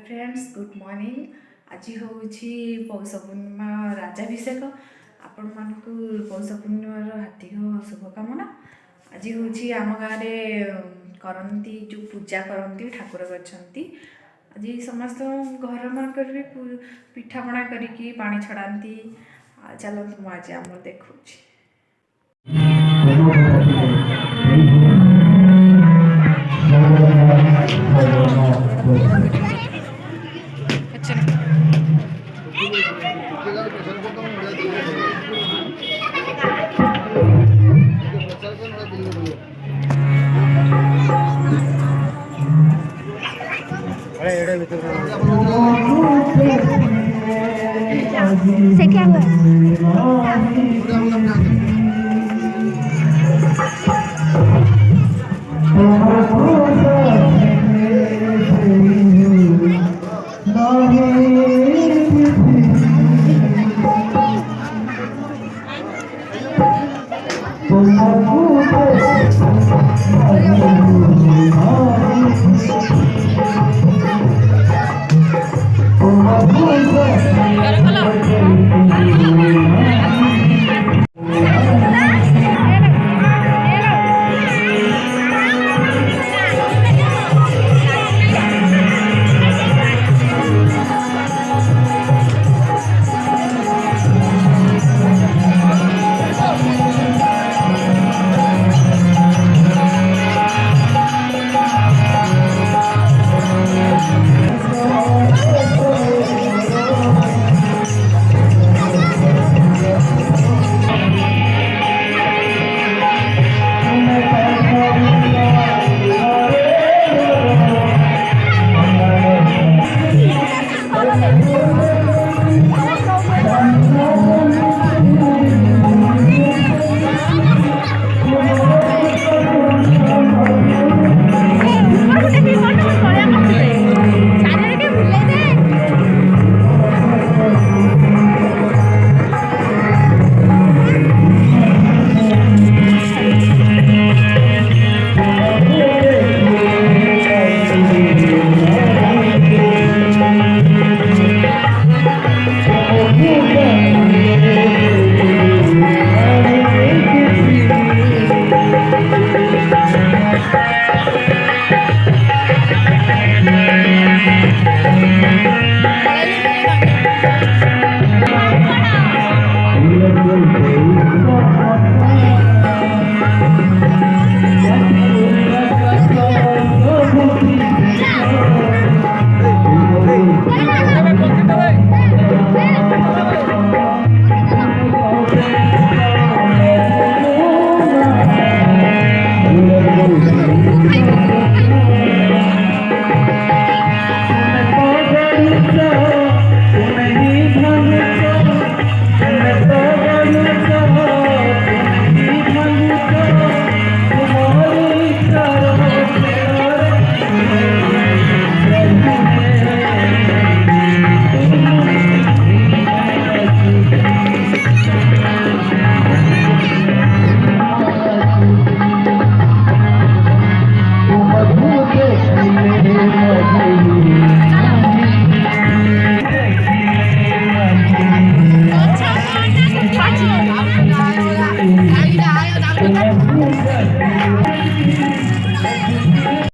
Friends good morning. आज हूँ पौष पूर्णिमा राजाभिषेक। आपण मानक पौष पूर्णिमार हार्दिक शुभकामना। आज हूँ आम गाँव करती जो पूजा करती ठाकुर गच्छन्ति। आज समस्त घर मानक भी पिठापଣା करिकी पानी छड़ाती। चलतु आज आम देखा से क्या हुआ? Thank you.